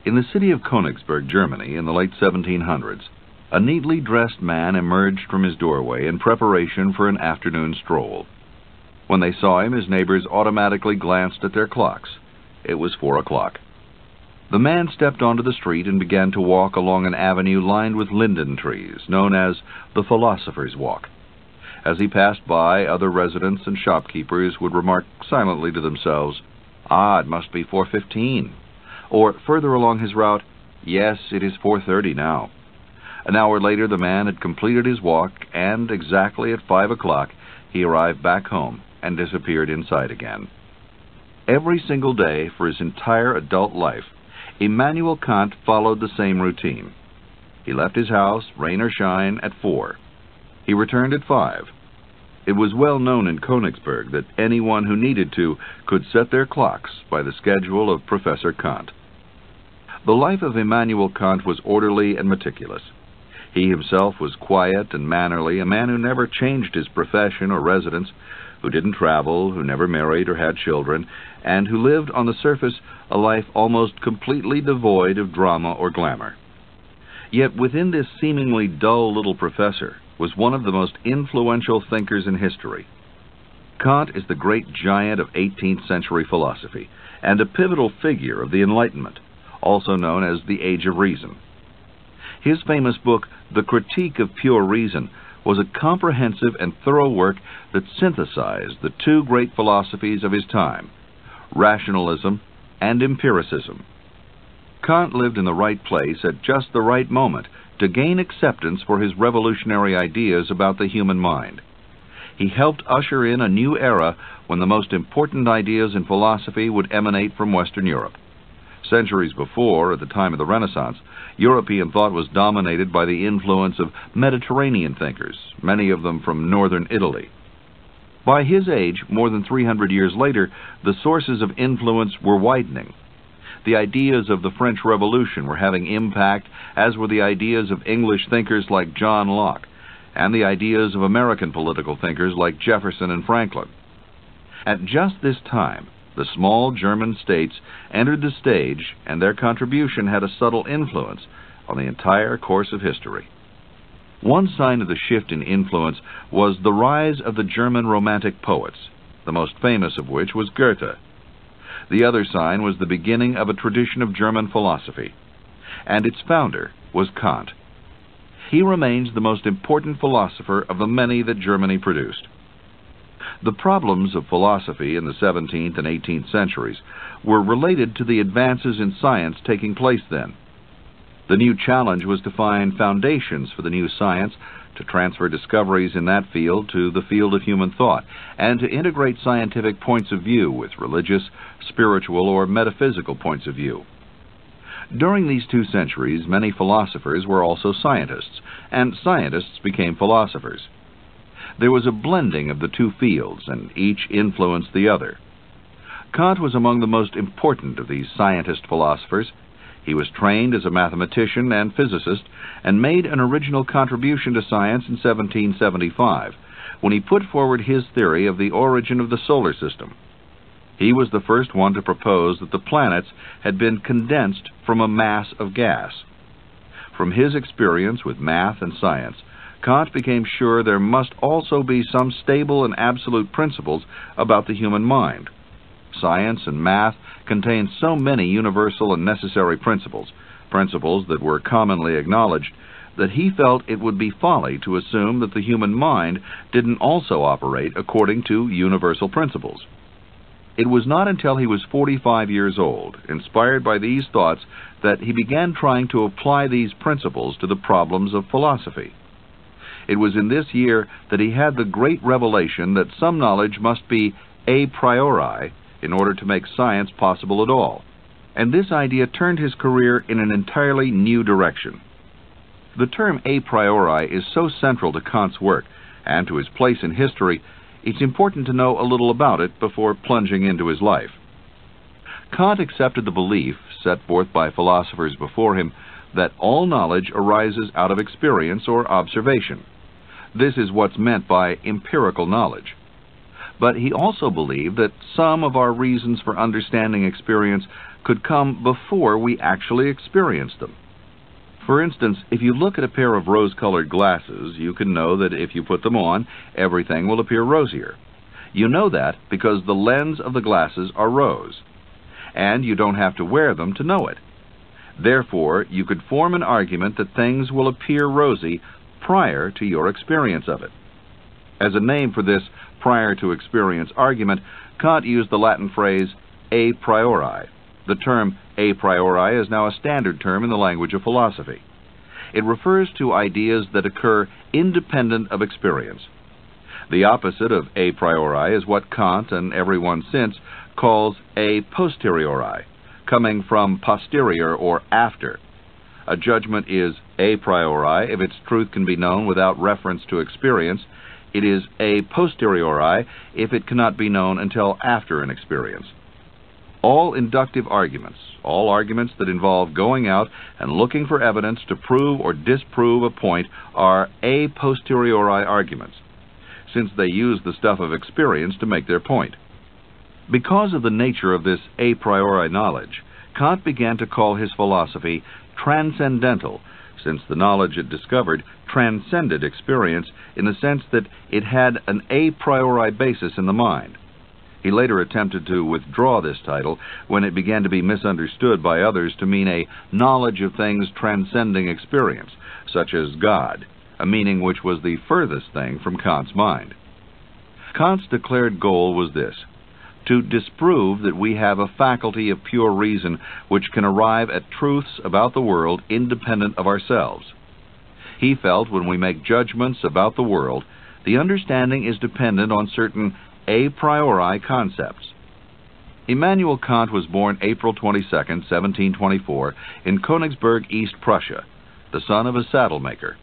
In the city of Königsberg, Germany, in the late 1700s, a neatly dressed man emerged from his doorway in preparation for an afternoon stroll. When they saw him, his neighbors automatically glanced at their clocks. It was 4 o'clock. The man stepped onto the street and began to walk along an avenue lined with linden trees, known as the Philosopher's Walk. As he passed by, other residents and shopkeepers would remark silently to themselves, "Ah, it must be 4:15. Or, further along his route, "Yes, it is 4:30 now." An hour later, the man had completed his walk, and exactly at 5 o'clock, he arrived back home and disappeared inside again. Every single day for his entire adult life, Immanuel Kant followed the same routine. He left his house, rain or shine, at 4. He returned at 5. It was well known in Königsberg that anyone who needed to could set their clocks by the schedule of Professor Kant. The life of Immanuel Kant was orderly and meticulous. He himself was quiet and mannerly, a man who never changed his profession or residence, who didn't travel, who never married or had children, and who lived on the surface a life almost completely devoid of drama or glamour. Yet within this seemingly dull little professor was one of the most influential thinkers in history. Kant is the great giant of 18th century philosophy and a pivotal figure of the Enlightenment, also known as the Age of Reason. His famous book, The Critique of Pure Reason, was a comprehensive and thorough work that synthesized the two great philosophies of his time, rationalism and empiricism. Kant lived in the right place at just the right moment to gain acceptance for his revolutionary ideas about the human mind. He helped usher in a new era when the most important ideas in philosophy would emanate from Western Europe. Centuries before, at the time of the Renaissance, European thought was dominated by the influence of Mediterranean thinkers, many of them from northern Italy. By his age, more than 300 years later, the sources of influence were widening. The ideas of the French Revolution were having impact, as were the ideas of English thinkers like John Locke, and the ideas of American political thinkers like Jefferson and Franklin. At just this time, the small German states entered the stage, and their contribution had a subtle influence on the entire course of history. One sign of the shift in influence was the rise of the German Romantic poets, the most famous of which was Goethe. The other sign was the beginning of a tradition of German philosophy, and its founder was Kant. He remains the most important philosopher of the many that Germany produced. The problems of philosophy in the 17th and 18th centuries were related to the advances in science taking place then. The new challenge was to find foundations for the new science, to transfer discoveries in that field to the field of human thought, and to integrate scientific points of view with religious, spiritual, or metaphysical points of view. During these 2 centuries, many philosophers were also scientists, and scientists became philosophers. There was a blending of the 2 fields, and each influenced the other. Kant was among the most important of these scientist philosophers. He was trained as a mathematician and physicist, and made an original contribution to science in 1775, when he put forward his theory of the origin of the solar system. He was the first one to propose that the planets had been condensed from a mass of gas. From his experience with math and science, Kant became sure there must also be some stable and absolute principles about the human mind. Science and math contain so many universal and necessary principles that were commonly acknowledged, that he felt it would be folly to assume that the human mind didn't also operate according to universal principles. It was not until he was 45 years old, inspired by these thoughts, that he began trying to apply these principles to the problems of philosophy. It was in this year that he had the great revelation that some knowledge must be a priori in order to make science possible at all, and this idea turned his career in an entirely new direction. The term a priori is so central to Kant's work and to his place in history, it's important to know a little about it before plunging into his life. Kant accepted the belief, set forth by philosophers before him, that all knowledge arises out of experience or observation. This is what's meant by empirical knowledge. But he also believed that some of our reasons for understanding experience could come before we actually experienced them. For instance, if you look at a pair of rose-colored glasses, you can know that if you put them on, everything will appear rosier. You know that because the lens of the glasses are rose, and you don't have to wear them to know it. Therefore, you could form an argument that things will appear rosy prior to your experience of it. As a name for this prior-to-experience argument, Kant used the Latin phrase a priori. The term a priori is now a standard term in the language of philosophy. It refers to ideas that occur independent of experience. The opposite of a priori is what Kant and everyone since calls a posteriori, coming from posterior or after. A judgment is a priori if its truth can be known without reference to experience. It is a posteriori if it cannot be known until after an experience. All inductive arguments, all arguments that involve going out and looking for evidence to prove or disprove a point, are a posteriori arguments, since they use the stuff of experience to make their point. Because of the nature of this a priori knowledge, Kant began to call his philosophy transcendental, since the knowledge it discovered transcended experience in the sense that it had an a priori basis in the mind. He later attempted to withdraw this title when it began to be misunderstood by others to mean a knowledge of things transcending experience, such as God, a meaning which was the furthest thing from Kant's mind. Kant's declared goal was this: to disprove that we have a faculty of pure reason which can arrive at truths about the world independent of ourselves. He felt when we make judgments about the world, the understanding is dependent on certain a priori concepts. Immanuel Kant was born April 22, 1724, in Königsberg, East Prussia, the son of a saddle maker.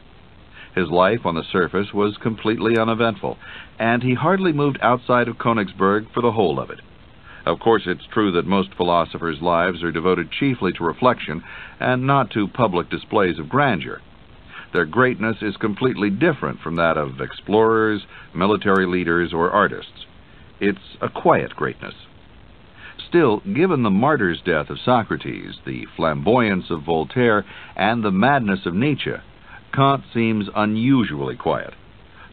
His life on the surface was completely uneventful, and he hardly moved outside of Königsberg for the whole of it. Of course, it's true that most philosophers' lives are devoted chiefly to reflection and not to public displays of grandeur. Their greatness is completely different from that of explorers, military leaders, or artists. It's a quiet greatness. Still, given the martyr's death of Socrates, the flamboyance of Voltaire, and the madness of Nietzsche, Kant seems unusually quiet.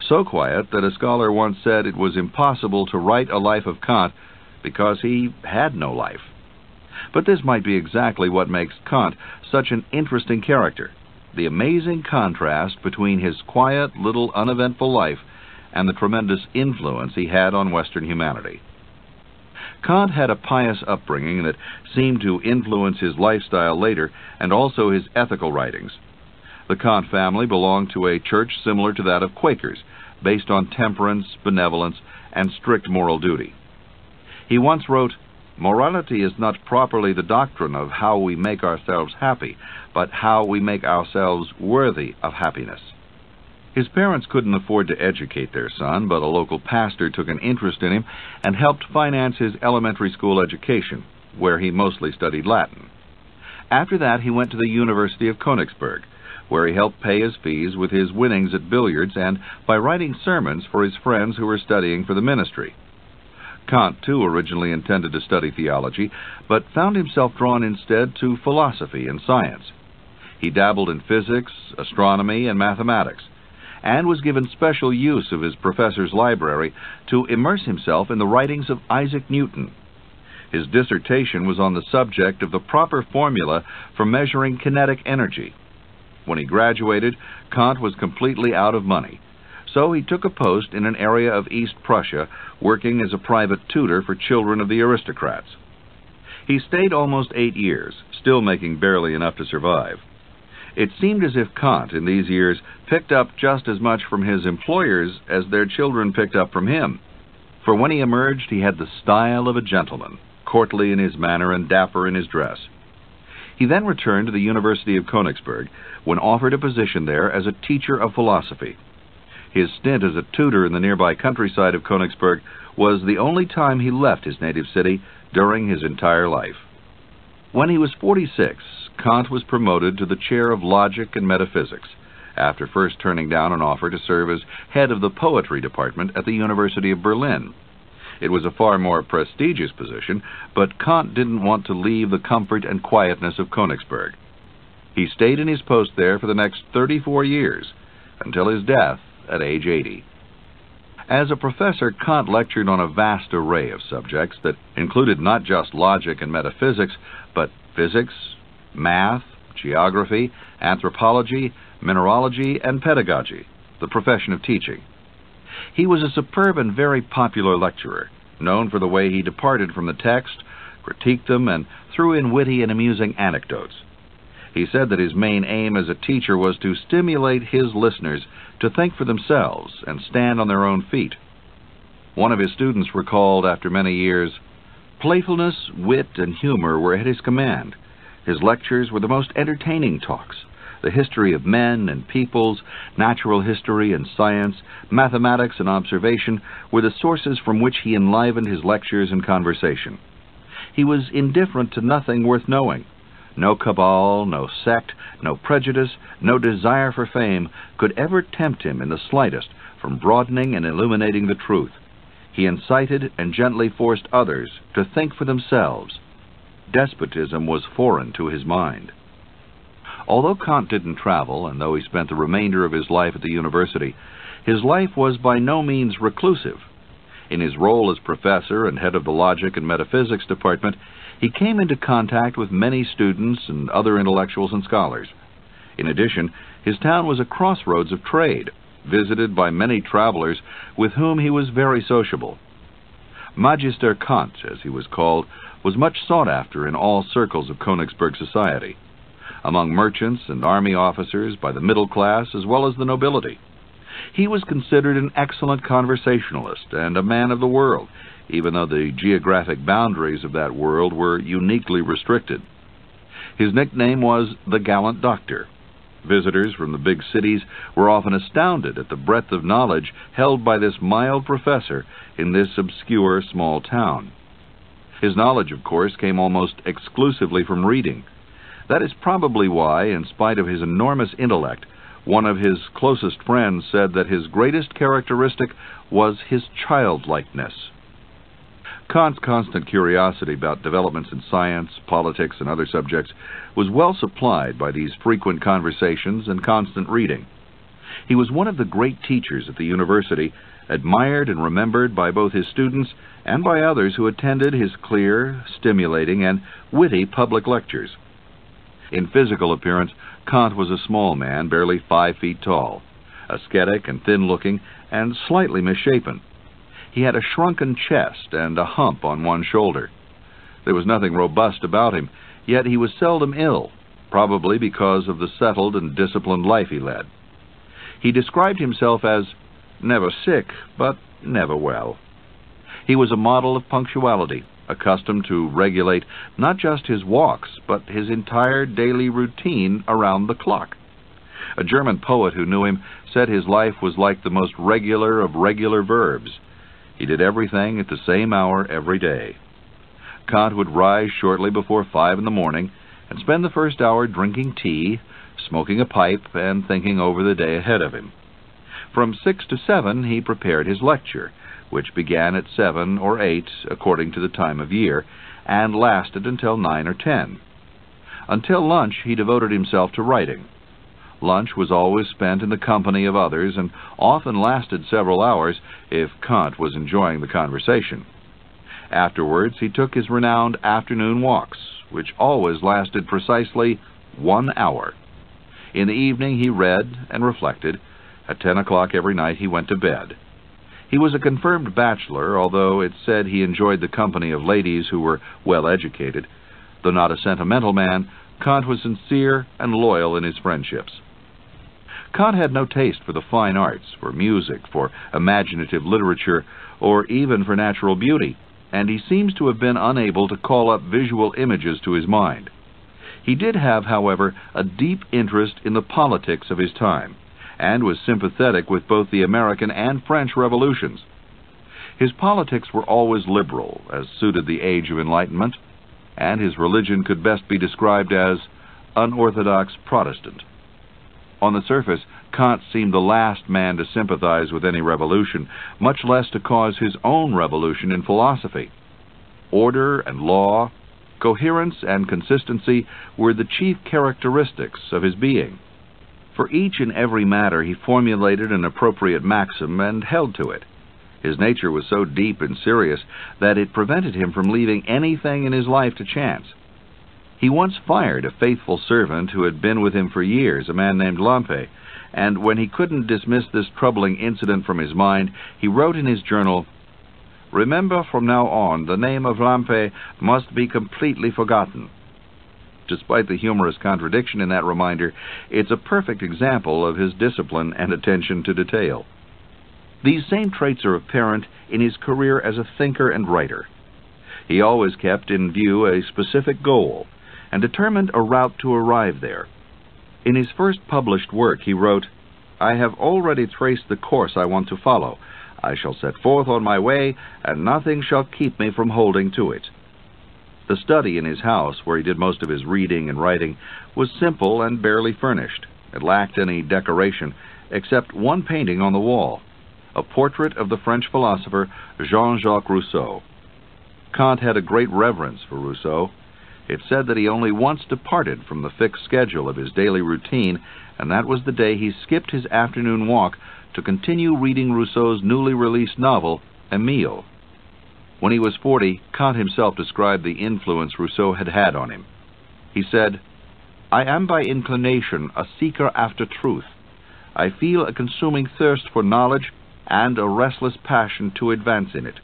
So quiet that a scholar once said it was impossible to write a life of Kant because he had no life. But this might be exactly what makes Kant such an interesting character: the amazing contrast between his quiet, little, uneventful life and the tremendous influence he had on Western humanity. Kant had a pious upbringing that seemed to influence his lifestyle later and also his ethical writings. The Kant family belonged to a church similar to that of Quakers, based on temperance, benevolence, and strict moral duty. He once wrote, "Morality is not properly the doctrine of how we make ourselves happy, but how we make ourselves worthy of happiness." His parents couldn't afford to educate their son, but a local pastor took an interest in him and helped finance his elementary school education, where he mostly studied Latin. After that, he went to the University of Königsberg, where he helped pay his fees with his winnings at billiards and by writing sermons for his friends who were studying for the ministry. Kant, too, originally intended to study theology, but found himself drawn instead to philosophy and science. He dabbled in physics, astronomy, and mathematics, and was given special use of his professor's library to immerse himself in the writings of Isaac Newton. His dissertation was on the subject of the proper formula for measuring kinetic energy. When he graduated, Kant was completely out of money, so he took a post in an area of East Prussia, working as a private tutor for children of the aristocrats. He stayed almost 8 years, still making barely enough to survive. It seemed as if Kant, in these years, picked up just as much from his employers as their children picked up from him. For when he emerged, he had the style of a gentleman, courtly in his manner and dapper in his dress. He then returned to the University of Königsberg, when offered a position there as a teacher of philosophy. His stint as a tutor in the nearby countryside of Königsberg was the only time he left his native city during his entire life. When he was 46, Kant was promoted to the chair of logic and metaphysics, after first turning down an offer to serve as head of the poetry department at the University of Berlin. It was a far more prestigious position, but Kant didn't want to leave the comfort and quietness of Königsberg. He stayed in his post there for the next 34 years, until his death at age 80. As a professor, Kant lectured on a vast array of subjects that included not just logic and metaphysics, but physics, math, geography, anthropology, mineralogy, and pedagogy, the profession of teaching. He was a superb and very popular lecturer, known for the way he departed from the text, critiqued them, and threw in witty and amusing anecdotes. He said that his main aim as a teacher was to stimulate his listeners to think for themselves and stand on their own feet. One of his students recalled after many years, "Playfulness, wit, and humor were at his command. His lectures were the most entertaining talks. The history of men and peoples, natural history and science, mathematics and observation were the sources from which he enlivened his lectures and conversation. He was indifferent to nothing worth knowing. No cabal, no sect, no prejudice, no desire for fame could ever tempt him in the slightest from broadening and illuminating the truth. He incited and gently forced others to think for themselves. Despotism was foreign to his mind." Although Kant didn't travel, and though he spent the remainder of his life at the university, his life was by no means reclusive. In his role as professor and head of the logic and metaphysics department, he came into contact with many students and other intellectuals and scholars. In addition, his town was a crossroads of trade, visited by many travelers with whom he was very sociable. Magister Kant, as he was called, was much sought after in all circles of Königsberg society, among merchants and army officers, by the middle class as well as the nobility. He was considered an excellent conversationalist and a man of the world, even though the geographic boundaries of that world were uniquely restricted. His nickname was the Gallant Doctor. Visitors from the big cities were often astounded at the breadth of knowledge held by this mild professor in this obscure small town. His knowledge, of course, came almost exclusively from reading. That is probably why, in spite of his enormous intellect, one of his closest friends said that his greatest characteristic was his childlikeness. Kant's constant curiosity about developments in science, politics, and other subjects was well supplied by these frequent conversations and constant reading. He was one of the great teachers at the university, admired and remembered by both his students and by others who attended his clear, stimulating, and witty public lectures. In physical appearance, Kant was a small man, barely 5 feet tall, ascetic and thin-looking, and slightly misshapen. He had a shrunken chest and a hump on one shoulder. There was nothing robust about him, yet he was seldom ill, probably because of the settled and disciplined life he led. He described himself as never sick, but never well. He was a model of punctuality, accustomed to regulate not just his walks, but his entire daily routine around the clock. A German poet who knew him said his life was like the most regular of regular verbs. He did everything at the same hour every day. Kant would rise shortly before 5 in the morning and spend the first hour drinking tea, smoking a pipe, and thinking over the day ahead of him. From 6 to 7 he prepared his lecture, which began at 7 or 8 according to the time of year, and lasted until 9 or 10. Until lunch he devoted himself to writing. Lunch was always spent in the company of others and often lasted several hours if Kant was enjoying the conversation. Afterwards he took his renowned afternoon walks, which always lasted precisely 1 hour. In the evening he read and reflected. At 10 o'clock every night he went to bed. He was a confirmed bachelor, although it said he enjoyed the company of ladies who were well educated. Though not a sentimental man, Kant was sincere and loyal in his friendships. Kant had no taste for the fine arts, for music, for imaginative literature, or even for natural beauty, and he seems to have been unable to call up visual images to his mind. He did have, however, a deep interest in the politics of his time, and was sympathetic with both the American and French revolutions. His politics were always liberal, as suited the age of Enlightenment, and his religion could best be described as unorthodox Protestant. On the surface, Kant seemed the last man to sympathize with any revolution, much less to cause his own revolution in philosophy. Order and law, coherence and consistency were the chief characteristics of his being. For each and every matter he formulated an appropriate maxim and held to it. His nature was so deep and serious that it prevented him from leaving anything in his life to chance. He once fired a faithful servant who had been with him for years, a man named Lampe, and when he couldn't dismiss this troubling incident from his mind, he wrote in his journal, "Remember from now on, the name of Lampe must be completely forgotten." Despite the humorous contradiction in that reminder, it's a perfect example of his discipline and attention to detail. These same traits are apparent in his career as a thinker and writer. He always kept in view a specific goal and determined a route to arrive there. In his first published work, he wrote, "I have already traced the course I want to follow. I shall set forth on my way, and nothing shall keep me from holding to it." The study in his house, where he did most of his reading and writing, was simple and barely furnished. It lacked any decoration, except one painting on the wall, a portrait of the French philosopher Jean-Jacques Rousseau. Kant had a great reverence for Rousseau. It said that he only once departed from the fixed schedule of his daily routine, and that was the day he skipped his afternoon walk to continue reading Rousseau's newly released novel, Emile. When he was 40, Kant himself described the influence Rousseau had had on him. He said, "I am by inclination a seeker after truth. I feel a consuming thirst for knowledge and a restless passion to advance in it,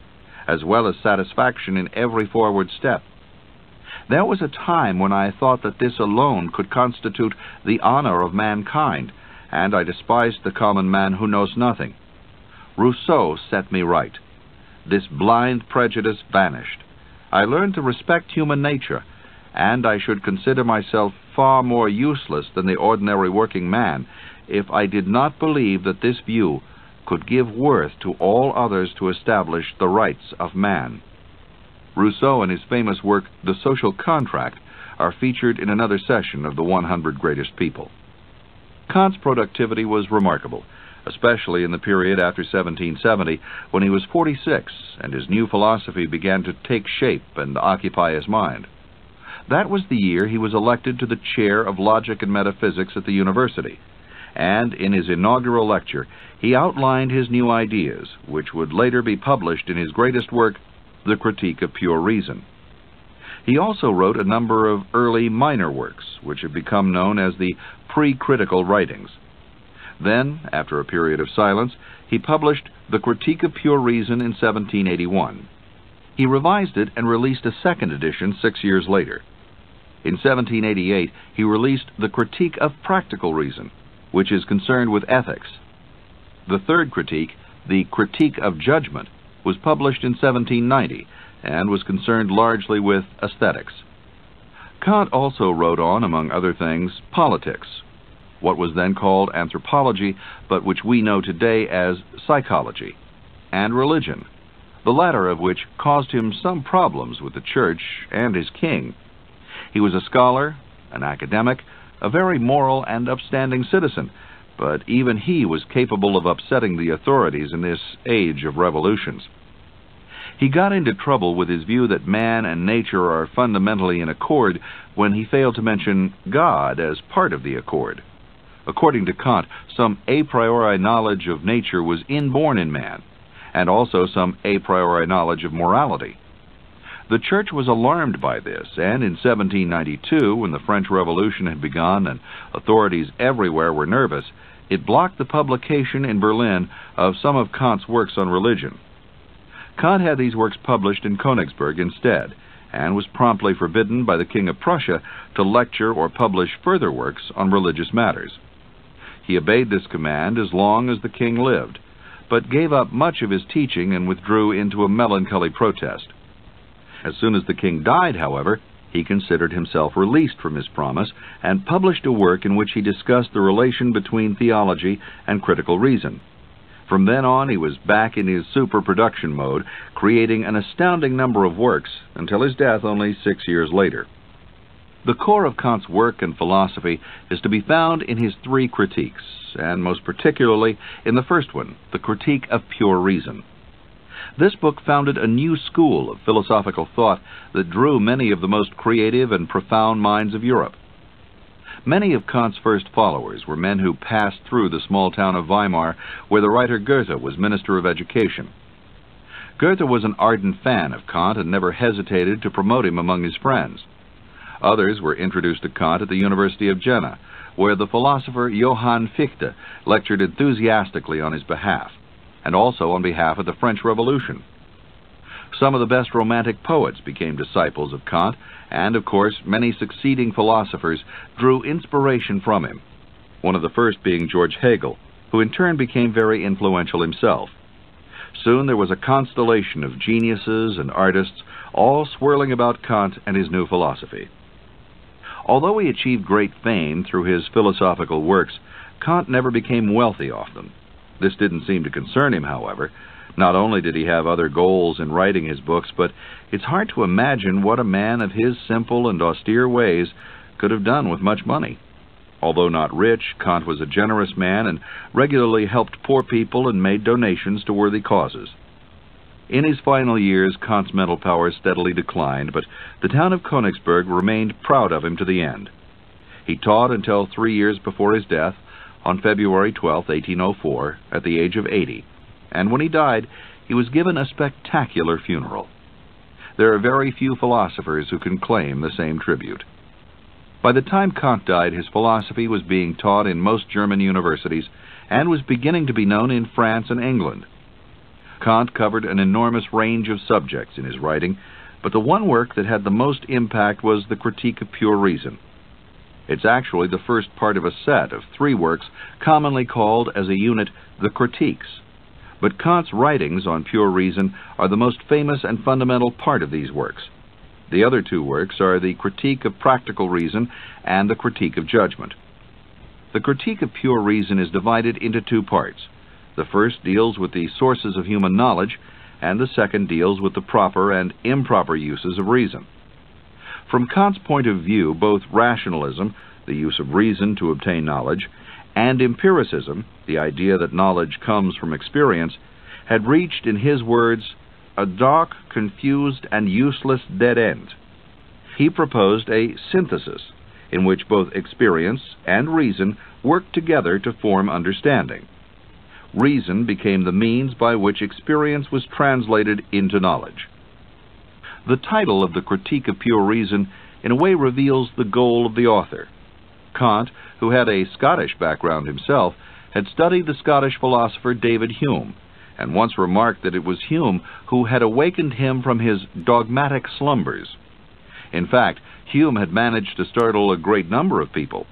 as well as satisfaction in every forward step. There was a time when I thought that this alone could constitute the honor of mankind, and I despised the common man who knows nothing. Rousseau set me right. This blind prejudice vanished. I learned to respect human nature, and I should consider myself far more useless than the ordinary working man if I did not believe that this view could give worth to all others to establish the rights of man." Rousseau and his famous work, The Social Contract, are featured in another session of the 100 Greatest People. Kant's productivity was remarkable, especially in the period after 1770, when he was 46 and his new philosophy began to take shape and occupy his mind. That was the year he was elected to the chair of logic and metaphysics at the university, and in his inaugural lecture he outlined his new ideas, which would later be published in his greatest work, The Critique of Pure Reason. He also wrote a number of early minor works, which have become known as the pre-critical writings. Then, after a period of silence, he published The Critique of Pure Reason in 1781. He revised it and released a second edition 6 years later. In 1788, he released The Critique of Practical Reason, which is concerned with ethics. The third critique, The Critique of Judgment, was published in 1790 and was concerned largely with aesthetics. Kant also wrote on, among other things, politics, what was then called anthropology, but which we know today as psychology, and religion, the latter of which caused him some problems with the church and his king. He was a scholar, an academic, a very moral and upstanding citizen, but even he was capable of upsetting the authorities in this age of revolutions. He got into trouble with his view that man and nature are fundamentally in accord when he failed to mention God as part of the accord. According to Kant, some a priori knowledge of nature was inborn in man, and also some a priori knowledge of morality. The Church was alarmed by this, and in 1792, when the French Revolution had begun and authorities everywhere were nervous, it blocked the publication in Berlin of some of Kant's works on religion. Kant had these works published in Königsberg instead, and was promptly forbidden by the King of Prussia to lecture or publish further works on religious matters. He obeyed this command as long as the king lived, but gave up much of his teaching and withdrew into a melancholy protest. As soon as the king died, however, he considered himself released from his promise and published a work in which he discussed the relation between theology and critical reason. From then on, he was back in his super-production mode, creating an astounding number of works until his death only 6 years later. The core of Kant's work and philosophy is to be found in his three critiques, and most particularly in the first one, the Critique of Pure Reason. This book founded a new school of philosophical thought that drew many of the most creative and profound minds of Europe. Many of Kant's first followers were men who passed through the small town of Weimar, where the writer Goethe was Minister of Education. Goethe was an ardent fan of Kant and never hesitated to promote him among his friends. Others were introduced to Kant at the University of Jena, where the philosopher Johann Fichte lectured enthusiastically on his behalf, and also on behalf of the French Revolution. Some of the best Romantic poets became disciples of Kant, and, of course, many succeeding philosophers drew inspiration from him, one of the first being George Hegel, who in turn became very influential himself. Soon there was a constellation of geniuses and artists, all swirling about Kant and his new philosophy. Although he achieved great fame through his philosophical works, Kant never became wealthy off them. This didn't seem to concern him, however. Not only did he have other goals in writing his books, but it's hard to imagine what a man of his simple and austere ways could have done with much money. Although not rich, Kant was a generous man and regularly helped poor people and made donations to worthy causes. In his final years, Kant's mental powers steadily declined, but the town of Königsberg remained proud of him to the end. He taught until 3 years before his death, on February 12, 1804, at the age of 80, and when he died, he was given a spectacular funeral. There are very few philosophers who can claim the same tribute. By the time Kant died, his philosophy was being taught in most German universities and was beginning to be known in France and England. Kant covered an enormous range of subjects in his writing, but the one work that had the most impact was the Critique of Pure Reason. It's actually the first part of a set of 3 works commonly called as a unit the Critiques. But Kant's writings on pure reason are the most famous and fundamental part of these works. The other 2 works are the Critique of Practical Reason and the Critique of Judgment. The Critique of Pure Reason is divided into 2 parts. The first deals with the sources of human knowledge, and the second deals with the proper and improper uses of reason. From Kant's point of view, both rationalism, the use of reason to obtain knowledge, and empiricism, the idea that knowledge comes from experience, had reached, in his words, a dark, confused, and useless dead end. He proposed a synthesis in which both experience and reason worked together to form understanding. Reason became the means by which experience was translated into knowledge. The title of the Critique of Pure Reason in a way reveals the goal of the author. Kant, who had a Scottish background himself, had studied the Scottish philosopher David Hume, and once remarked that it was Hume who had awakened him from his dogmatic slumbers. In fact, Hume had managed to startle a great number of people.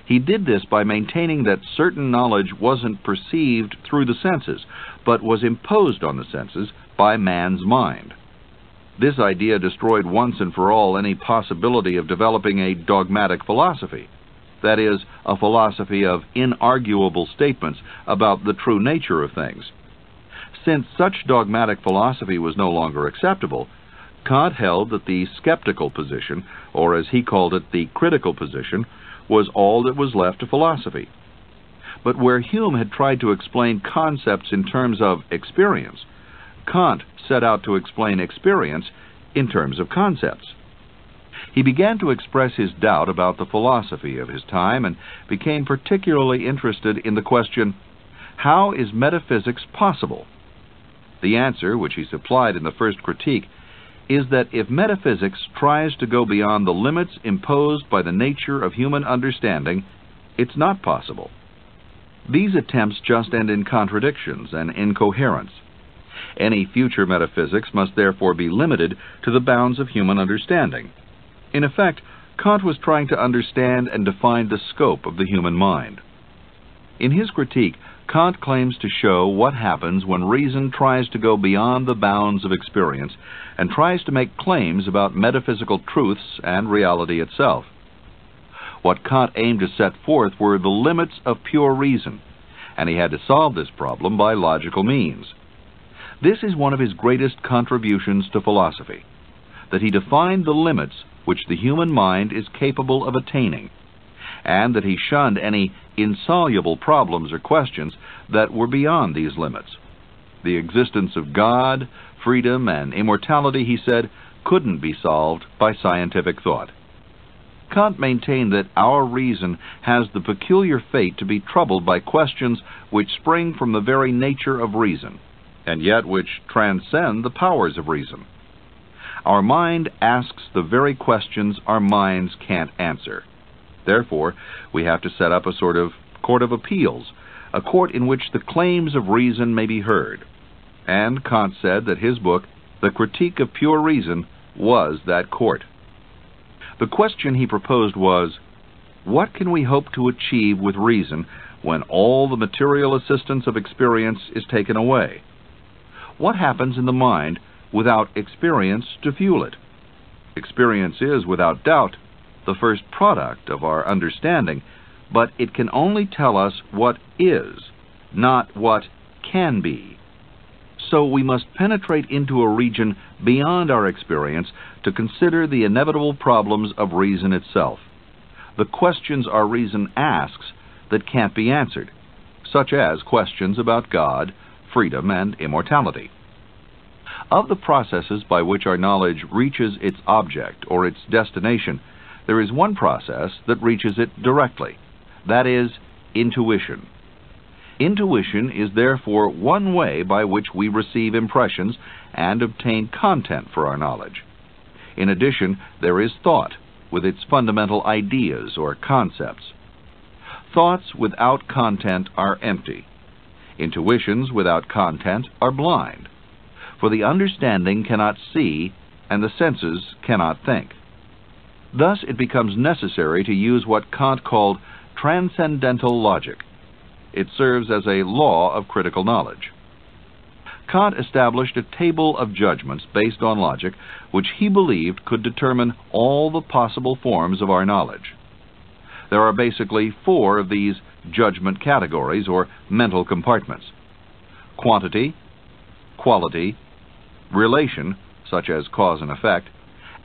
He did this by maintaining that certain knowledge wasn't perceived through the senses, but was imposed on the senses by man's mind. This idea destroyed once and for all any possibility of developing a dogmatic philosophy, that is, a philosophy of inarguable statements about the true nature of things. Since such dogmatic philosophy was no longer acceptable, Kant held that the skeptical position, or as he called it, the critical position, was all that was left to philosophy. But where Hume had tried to explain concepts in terms of experience, Kant set out to explain experience in terms of concepts. He began to express his doubt about the philosophy of his time and became particularly interested in the question, how is metaphysics possible? The answer, which he supplied in the first critique, is that if metaphysics tries to go beyond the limits imposed by the nature of human understanding, it's not possible. These attempts just end in contradictions and incoherence. Any future metaphysics must therefore be limited to the bounds of human understanding. In effect, Kant was trying to understand and define the scope of the human mind. In his critique, Kant claims to show what happens when reason tries to go beyond the bounds of experience and tries to make claims about metaphysical truths and reality itself. What Kant aimed to set forth were the limits of pure reason, and he had to solve this problem by logical means. This is one of his greatest contributions to philosophy, that he defined the limits which the human mind is capable of attaining, and that he shunned any insoluble problems or questions that were beyond these limits. The existence of God, freedom, and immortality, he said, couldn't be solved by scientific thought. Kant maintained that our reason has the peculiar fate to be troubled by questions which spring from the very nature of reason, and yet which transcend the powers of reason. Our mind asks the very questions our minds can't answer. Therefore, we have to set up a sort of court of appeals, a court in which the claims of reason may be heard. And Kant said that his book, The Critique of Pure Reason, was that court. The question he proposed was, what can we hope to achieve with reason when all the material assistance of experience is taken away? What happens in the mind without experience to fuel it? Experience is, without doubt, the first product of our understanding, but it can only tell us what is, not what can be. So we must penetrate into a region beyond our experience to consider the inevitable problems of reason itself, the questions our reason asks that can't be answered, such as questions about God, freedom, and immortality. Of the processes by which our knowledge reaches its object or its destination, there is one process that reaches it directly, that is, intuition. Intuition is therefore one way by which we receive impressions and obtain content for our knowledge. In addition, there is thought, with its fundamental ideas or concepts. Thoughts without content are empty. Intuitions without content are blind. For the understanding cannot see, and the senses cannot think. Thus it becomes necessary to use what Kant called transcendental logic. It serves as a law of critical knowledge. Kant established a table of judgments based on logic, which he believed could determine all the possible forms of our knowledge. There are basically 4 of these judgment categories, or mental compartments: quantity, quality, relation, such as cause and effect,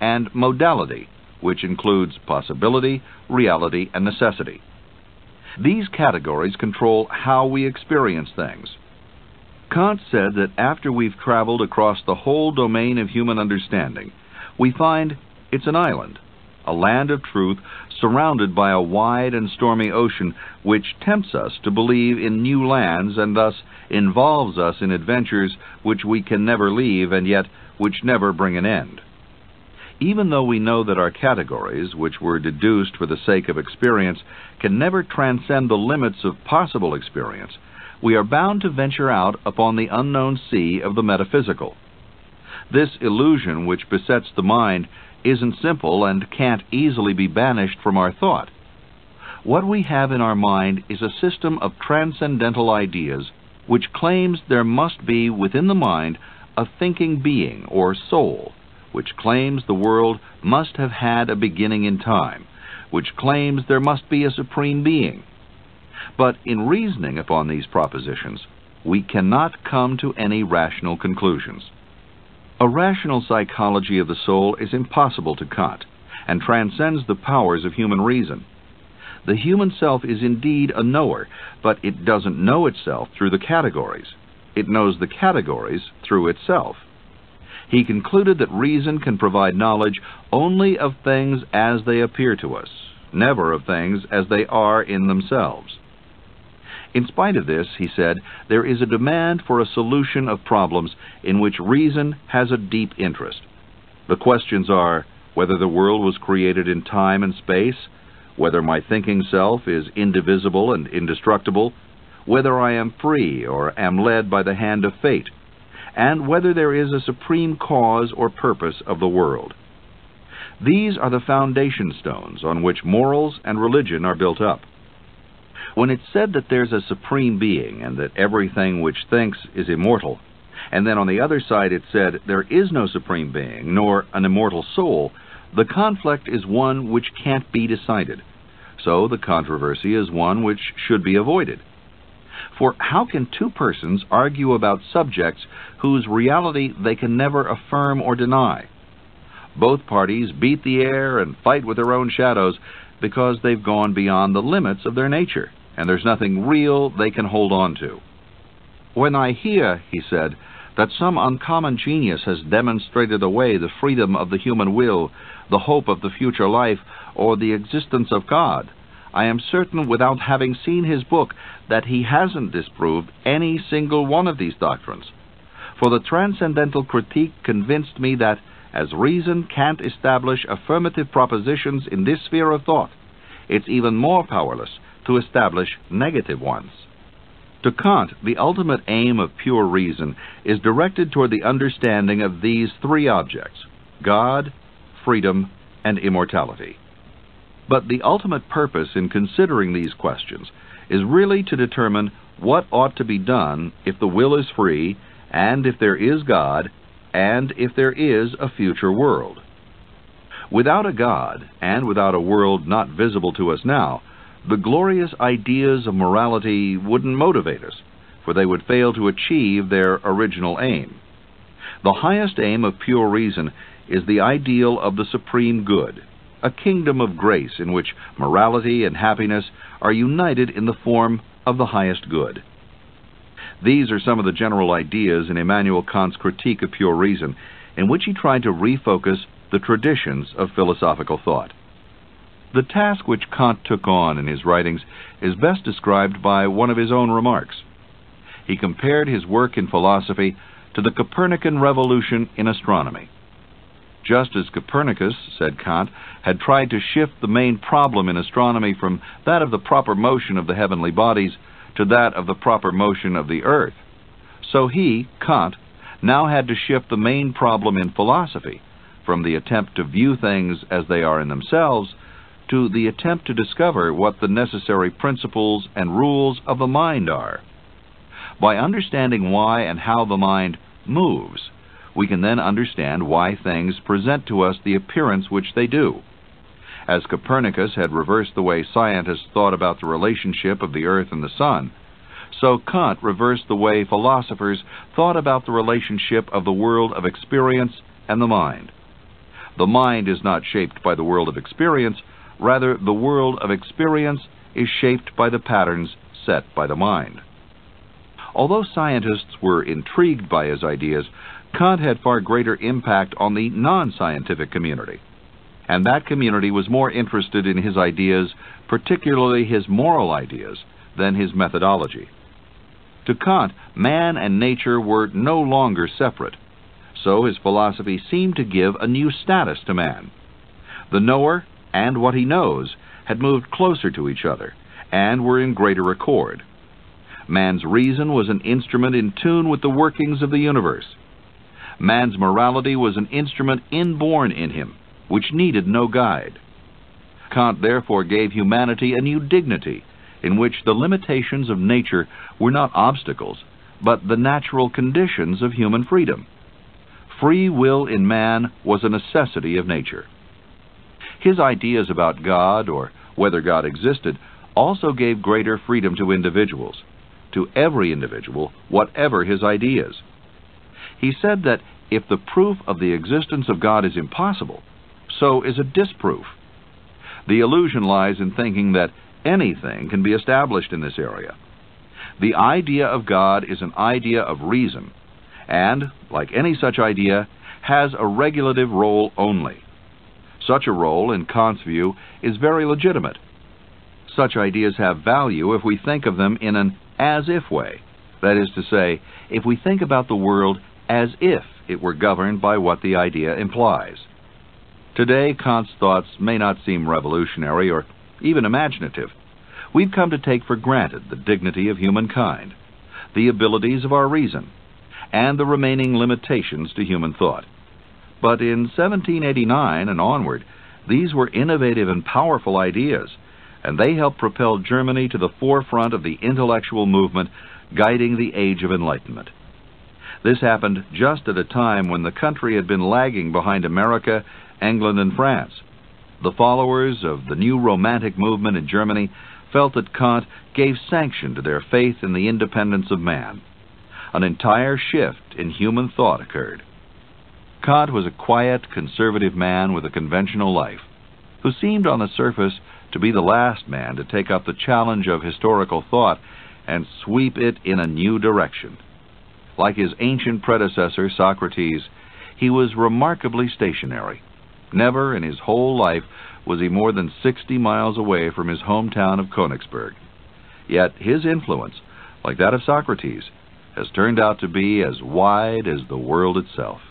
and modality, which includes possibility, reality, and necessity. These categories control how we experience things. Kant said that after we've traveled across the whole domain of human understanding, we find it's an island, a land of truth surrounded by a wide and stormy ocean which tempts us to believe in new lands and thus involves us in adventures which we can never leave and yet which never bring an end. Even though we know that our categories, which were deduced for the sake of experience, can never transcend the limits of possible experience, we are bound to venture out upon the unknown sea of the metaphysical. This illusion which besets the mind isn't simple and can't easily be banished from our thought. What we have in our mind is a system of transcendental ideas which claims there must be within the mind a thinking being or soul, which claims the world must have had a beginning in time, which claims there must be a supreme being. But in reasoning upon these propositions, we cannot come to any rational conclusions. A rational psychology of the soul is impossible to Kant, and transcends the powers of human reason. The human self is indeed a knower, but it doesn't know itself through the categories. It knows the categories through itself. He concluded that reason can provide knowledge only of things as they appear to us, never of things as they are in themselves. In spite of this, he said, there is a demand for a solution of problems in which reason has a deep interest. The questions are whether the world was created in time and space, whether my thinking self is indivisible and indestructible, whether I am free or am led by the hand of fate, and whether there is a supreme cause or purpose of the world. These are the foundation stones on which morals and religion are built up. When it's said that there's a supreme being and that everything which thinks is immortal, and then on the other side it said there is no supreme being nor an immortal soul, the conflict is one which can't be decided. So the controversy is one which should be avoided. For how can 2 persons argue about subjects whose reality they can never affirm or deny? Both parties beat the air and fight with their own shadows because they've gone beyond the limits of their nature, and there's nothing real they can hold on to. When I hear, he said, that some uncommon genius has demonstrated away the freedom of the human will, the hope of the future life, or the existence of God, I am certain, without having seen his book, that he hasn't disproved any single one of these doctrines. For the Transcendental Critique convinced me that, as reason can't establish affirmative propositions in this sphere of thought, it's even more powerless to establish negative ones. To Kant, the ultimate aim of pure reason is directed toward the understanding of these three objects: God, freedom, and immortality. But the ultimate purpose in considering these questions is really to determine what ought to be done if the will is free, and if there is God, and if there is a future world. Without a God, and without a world not visible to us now, the glorious ideas of morality wouldn't motivate us, for they would fail to achieve their original aim. The highest aim of pure reason is the ideal of the supreme good, a kingdom of grace in which morality and happiness are united in the form of the highest good. These are some of the general ideas in Immanuel Kant's Critique of Pure Reason, in which he tried to refocus the traditions of philosophical thought. The task which Kant took on in his writings is best described by one of his own remarks. He compared his work in philosophy to the Copernican revolution in astronomy. Just as Copernicus, said Kant, had tried to shift the main problem in astronomy from that of the proper motion of the heavenly bodies to that of the proper motion of the earth, so he, Kant, now had to shift the main problem in philosophy from the attempt to view things as they are in themselves to the attempt to discover what the necessary principles and rules of the mind are. By understanding why and how the mind moves, we can then understand why things present to us the appearance which they do. As Copernicus had reversed the way scientists thought about the relationship of the earth and the sun, so Kant reversed the way philosophers thought about the relationship of the world of experience and the mind. The mind is not shaped by the world of experience, rather the world of experience is shaped by the patterns set by the mind. Although scientists were intrigued by his ideas, Kant had far greater impact on the non-scientific community, and that community was more interested in his ideas, particularly his moral ideas, than his methodology. To Kant, man and nature were no longer separate, so his philosophy seemed to give a new status to man. The knower and what he knows had moved closer to each other and were in greater accord. Man's reason was an instrument in tune with the workings of the universe. Man's morality was an instrument inborn in him, which needed no guide. Kant therefore gave humanity a new dignity, in which the limitations of nature were not obstacles, but the natural conditions of human freedom. Free will in man was a necessity of nature. His ideas about God, or whether God existed, also gave greater freedom to individuals, to every individual, whatever his ideas. He said that if the proof of the existence of God is impossible, so is a disproof. The illusion lies in thinking that anything can be established in this area. The idea of God is an idea of reason, and, like any such idea, has a regulative role only. Such a role, in Kant's view, is very legitimate. Such ideas have value if we think of them in an as-if way. That is to say, if we think about the world as if it were governed by what the idea implies. Today, Kant's thoughts may not seem revolutionary or even imaginative. We've come to take for granted the dignity of humankind, the abilities of our reason, and the remaining limitations to human thought. But in 1789 and onward, these were innovative and powerful ideas, and they helped propel Germany to the forefront of the intellectual movement guiding the age of Enlightenment. This happened just at a time when the country had been lagging behind America, England, and France. The followers of the new Romantic movement in Germany felt that Kant gave sanction to their faith in the independence of man. An entire shift in human thought occurred. Kant was a quiet, conservative man with a conventional life, who seemed on the surface to be the last man to take up the challenge of historical thought and sweep it in a new direction. Like his ancient predecessor, Socrates, he was remarkably stationary. Never in his whole life was he more than 60 miles away from his hometown of Königsberg. Yet his influence, like that of Socrates, has turned out to be as wide as the world itself.